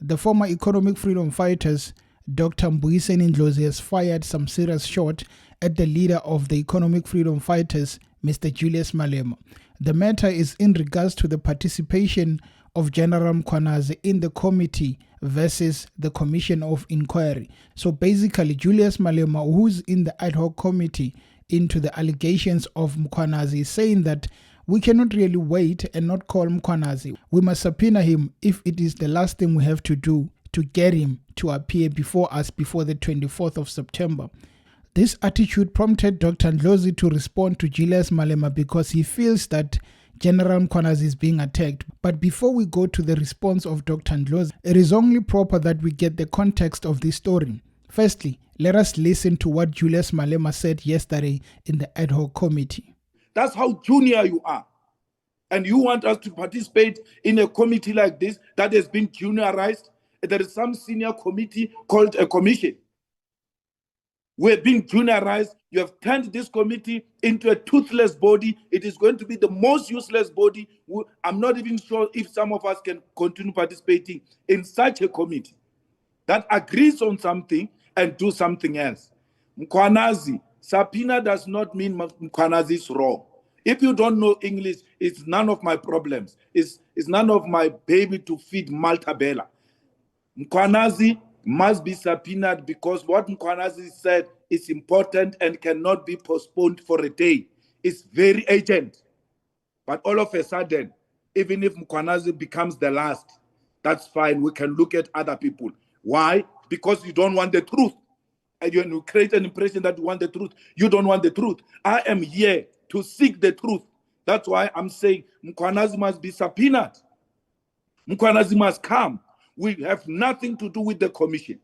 the former economic freedom fighters, Dr. Mbuyiseni Ndlozi, has fired some serious shot at the leader of the economic freedom fighters, Mr. Julius Malema. The matter is in regards to the participation of General Mkhwanazi in the committee versus the commission of inquiry. So basically, Julius Malema, who's in the ad hoc committee into the allegations of Mkhwanazi, is saying that we cannot really wait and not call Mkhwanazi. We must subpoena him if it is the last thing we have to do to get him to appear before us before the 24th of September. This attitude prompted Dr. Ndlozi to respond to Julius Malema because he feels that General Mkhwanazi is being attacked. But before we go to the response of Dr. Ndlozi, it is only proper that we get the context of this story. Firstly, let us listen to what Julius Malema said yesterday in the ad hoc committee. That's how junior you are. And you want us to participate in a committee like this that has been juniorized? There is some senior committee called a commission. We've been juniorized. You have turned this committee into a toothless body. It is going to be the most useless body. I'm not even sure if some of us can continue participating in such a committee that agrees on something and do something else. Mkhwanazi, subpoena does not mean Mkhwanazi is wrong. If you don't know English, it's none of my problems. It's none of my baby to feed Malta Bella. Mkhwanazi must be subpoenaed because what Mkhwanazi said is important and cannot be postponed for a day. It's very urgent. But all of a sudden, even if Mkhwanazi becomes the last, that's fine. We can look at other people. Why? Because you don't want the truth. And you create an impression that you want the truth. You don't want the truth. I am here to seek the truth. That's why I'm saying Mkhwanazi must be subpoenaed. Mkhwanazi must come. We have nothing to do with the commission.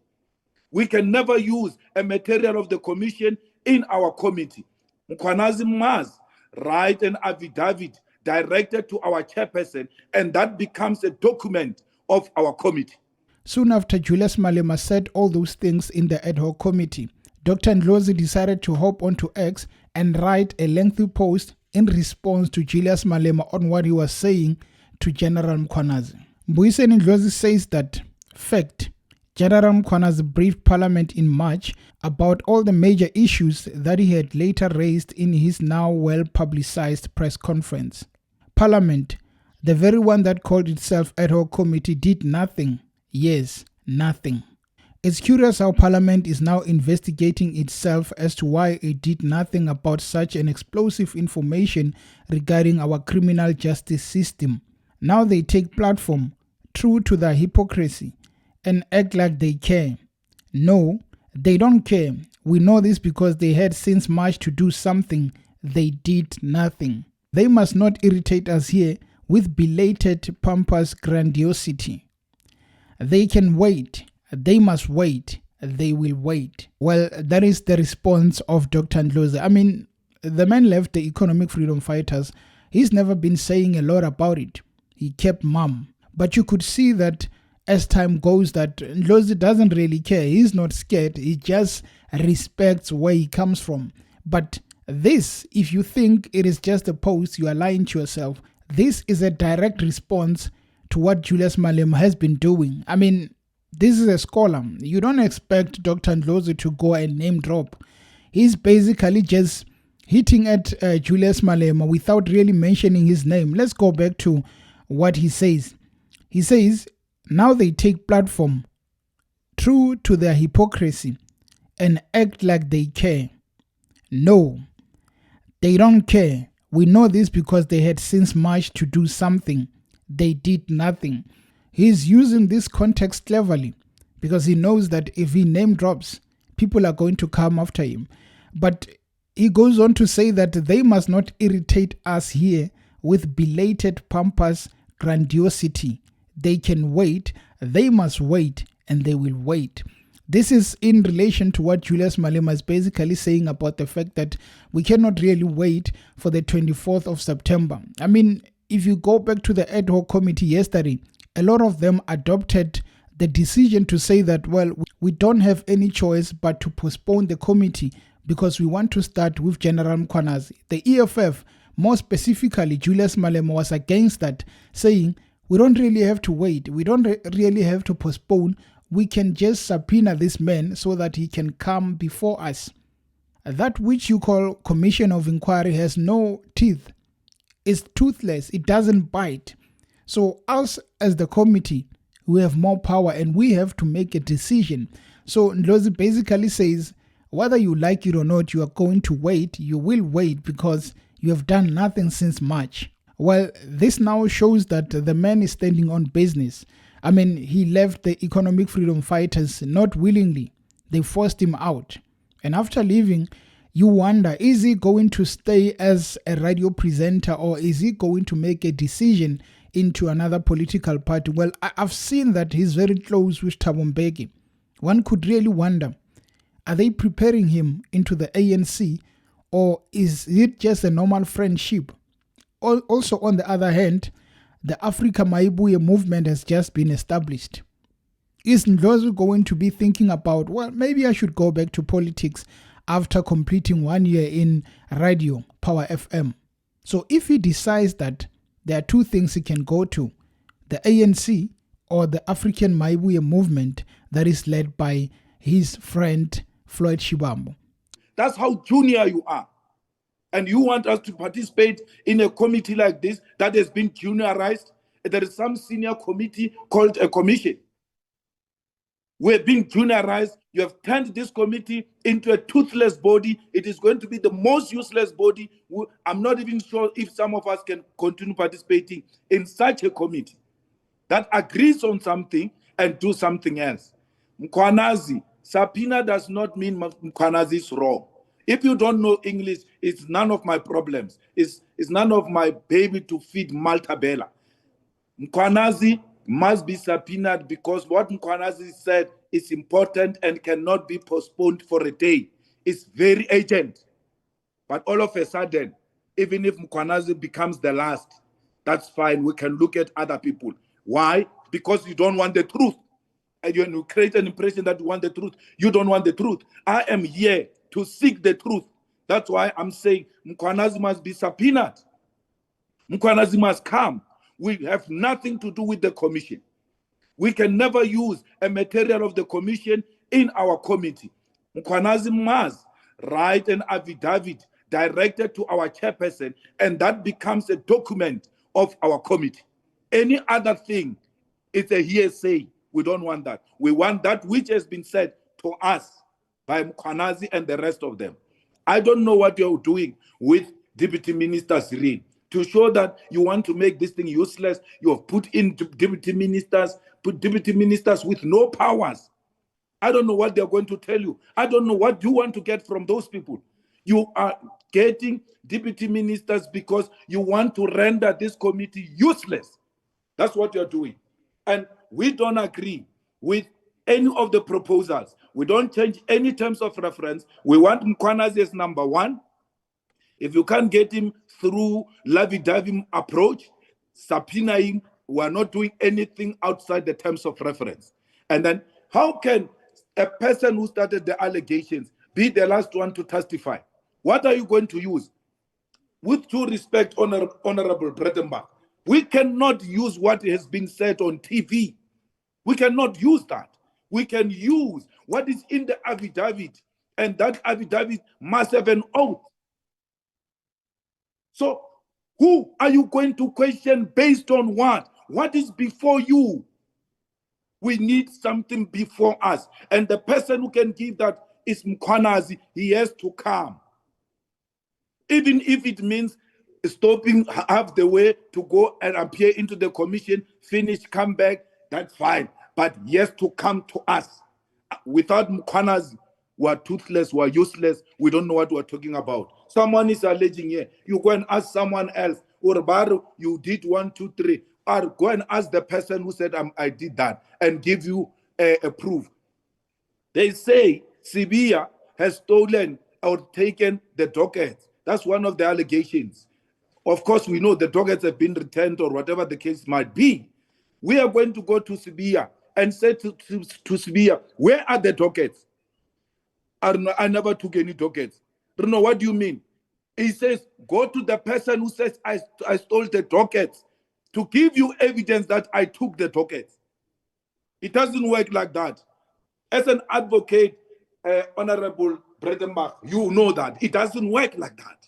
We can never use a material of the commission in our committee. Mkhwanazi must write an affidavit directed to our chairperson, and that becomes a document of our committee. Soon after Julius Malema said all those things in the ad hoc committee, Dr. Ndlozi decided to hop onto X and write a lengthy post in response to Julius Malema on what he was saying to General Mkhwanazi. Mbuyiseni Ndlozi says that, fact, General Mkhwanazi briefed Parliament in March about all the major issues that he had later raised in his now well-publicized press conference. Parliament, the very one that called itself ad hoc committee, did nothing. Yes, nothing. It's curious how Parliament is now investigating itself as to why it did nothing about such an explosive information regarding our criminal justice system. Now they take platform, true to their hypocrisy, and act like they care. No, they don't care. We know this because they had since March to do something. They did nothing. They must not irritate us here with belated pompous grandiosity. They can wait. They must wait. They will wait. Well, that is the response of Dr. Ndlozi. I mean, the man left the economic freedom fighters. He's never been saying a lot about it. He kept mum. But you could see that as time goes that Ndlozi doesn't really care. He's not scared. He just respects where he comes from. But this, if you think it is just a post, you are lying to yourself. This is a direct response to what Julius Malema has been doing. I mean, this is a scholar. You don't expect Dr. Ndlozi to go and name drop. He's basically just hitting at Julius Malema without really mentioning his name. Let's go back to what he says. He says, now they take platform, true to their hypocrisy, and act like they care. No, they don't care. We know this because they had since March to do something. They did nothing. He's using this context cleverly because he knows that if he name drops, people are going to come after him. But he goes on to say that they must not irritate us here with belated pompous grandiosity. They can wait, they must wait, and they will wait. This is in relation to what Julius Malema is basically saying about the fact that we cannot really wait for the 24th of September. I mean, if you go back to the ad hoc committee yesterday, a lot of them adopted the decision to say that, well, we don't have any choice but to postpone the committee because we want to start with General Mkhwanazi. The EFF, more specifically Julius Malema, was against that, saying We don't really have to wait. We don't really have to postpone. We can just subpoena this man so that he can come before us. That which you call commission of inquiry has no teeth. It's toothless. It doesn't bite. So us as the committee, we have more power and we have to make a decision. So Ndlozi basically says, whether you like it or not, you are going to wait. You will wait because you have done nothing since March. Well, this now shows that the man is standing on business. I mean, he left the economic freedom fighters not willingly. They forced him out. And after leaving, you wonder, is he going to stay as a radio presenter or is he going to make a decision into another political party? Well, I've seen that he's very close with Thabo Mbeki. One could really wonder, are they preparing him into the ANC or is it just a normal friendship? Also, on the other hand, the Africa Maibuye movement has just been established. Is Ndlozi going to be thinking about, well, maybe I should go back to politics after completing 1 year in radio, Power FM? So if he decides that there are two things he can go to, the ANC or the African Maibuye movement that is led by his friend Floyd Shibambo. That's how junior you are. And you want us to participate in a committee like this that has been juniorized? There is some senior committee called a commission. We're being juniorized. You have turned this committee into a toothless body. It is going to be the most useless body. I'm not even sure if some of us can continue participating in such a committee that agrees on something and do something else. Mkhwanazi, subpoena does not mean Mkhwanazi is wrong. If you don't know English, it's none of my problems. It's none of my baby to feed Malta Bella. Mkhwanazi must be subpoenaed because what Mkhwanazi said is important and cannot be postponed for a day. It's very urgent. But all of a sudden, even if Mkhwanazi becomes the last, that's fine. We can look at other people. Why? Because you don't want the truth. And you create an impression that you want the truth. You don't want the truth. I am here to seek the truth. That's why I'm saying Mkhwanazi must be subpoenaed. Mkhwanazi must come. We have nothing to do with the commission. We can never use a material of the commission in our committee. Mkhwanazi must write an affidavit directed to our chairperson, and that becomes a document of our committee. Any other thing, it's a hearsay. We don't want that. We want that which has been said to us by Mkhwanazi and the rest of them. I don't know what you're doing with Deputy Minister Cyril. To show that you want to make this thing useless, you have put in deputy ministers with no powers. I don't know what they're going to tell you. I don't know what you want to get from those people. You are getting deputy ministers because you want to render this committee useless. That's what you're doing. And we don't agree with any of the proposals. We don't change any terms of reference. We want Mkhwanazi as number one. If you can't get him through lovey-dovey approach, subpoenaing, we are not doing anything outside the terms of reference. And then how can a person who started the allegations be the last one to testify? What are you going to use? With due respect, Honorable Bredenbach, we cannot use what has been said on TV. We cannot use that. We can use what is in the affidavit, and that affidavit must have an oath. So who are you going to question based on what? What is before you? We need something before us. And the person who can give that is Mkhwanazi. He has to come. Even if it means stopping half the way to go and appear into the commission, finish, come back, that's fine. But he has to come to us. Without Mkhwanazi, we are toothless, we are useless, we don't know what we're talking about. Someone is alleging here. You go and ask someone else, or Baru, you did 1, 2, 3. Or go and ask the person who said, I did that, and give you a proof. They say Sibia has stolen or taken the dockets. That's one of the allegations. Of course, we know the dockets have been returned or whatever the case might be. We are going to go to Sibia and say to Sibia, where are the dockets? I never took any dockets. Don't know, what do you mean? He says, go to the person who says, I stole the dockets. to give you evidence that I took the docket. It doesn't work like that. As an advocate, Honorable Bredenbach, you know that. It doesn't work like that.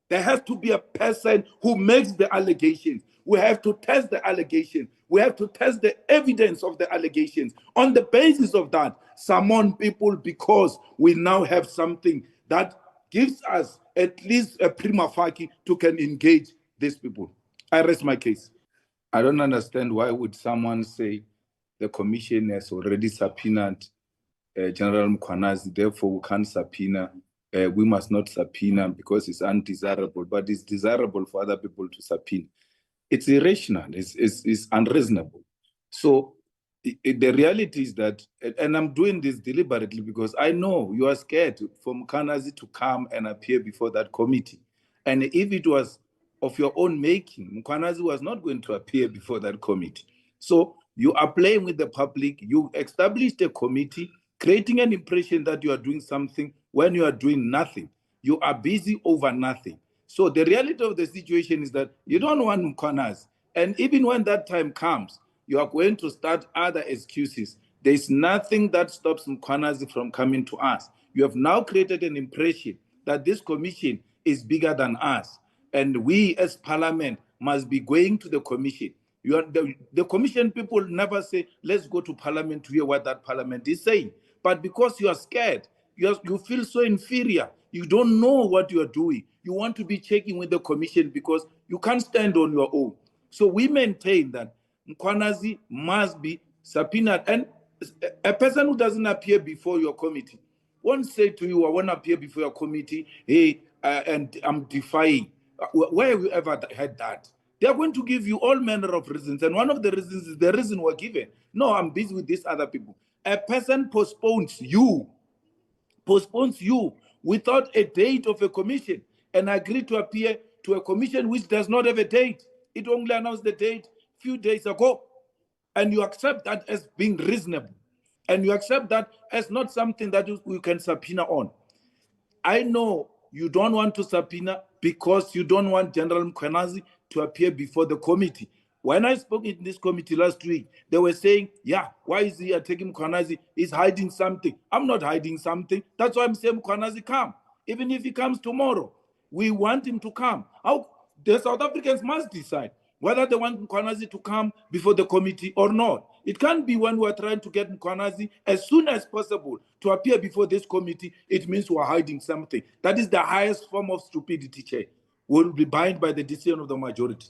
There has to be a person who makes the allegations. We have to test the allegation. We have to test the evidence of the allegations. On the basis of that, summon people, because we now have something that gives us at least a prima facie to can engage these people. I rest my case. I don't understand why would someone say the commission has already subpoenaed General Mkhwanazi, therefore we can't subpoena. We must not subpoena because it's undesirable, but it's desirable for other people to subpoena. It's irrational, it's unreasonable. So the reality is that, and I'm doing this deliberately because I know you are scared for Mkhwanazi to come and appear before that committee. And if it was of your own making, Mkhwanazi was not going to appear before that committee. So you are playing with the public. You established a committee, creating an impression that you are doing something when you are doing nothing. You are busy over nothing. So the reality of the situation is that you don't want Mkhwanazi. And even when that time comes, you are going to start other excuses. There is nothing that stops Mkhwanazi from coming to us. You have now created an impression that this commission is bigger than us. And we as parliament must be going to the commission. The commission people never say, let's go to parliament to hear what that parliament is saying. But because you are scared, you feel so inferior, you don't know what you are doing. You want to be checking with the commission because you can't stand on your own. So we maintain that Mkhwanazi must be subpoenaed. And a person who doesn't appear before your committee won't say to you, I want to appear before your committee, hey, and I'm defying. Where have you ever had that? They are going to give you all manner of reasons. And one of the reasons is the reason we're given. No, I'm busy with these other people. A person postpones you without a date of a commission and agree to appear to a commission which does not have a date. It only announced the date a few days ago. And you accept that as being reasonable. And you accept that as not something that you can subpoena on. I know you don't want to subpoena because you don't want General Mkhwanazi to appear before the committee. When I spoke in this committee last week, they were saying, yeah, why is he attacking Mkhwanazi? He's hiding something. I'm not hiding something. That's why I'm saying Mkhwanazi come. Even if he comes tomorrow, we want him to come. The South Africans must decide whether they want Mkhwanazi to come before the committee or not. It can't be when we're trying to get Mkhwanazi as soon as possible to appear before this committee. It means we're hiding something. That is the highest form of stupidity, Chair. We'll be bound by the decision of the majority.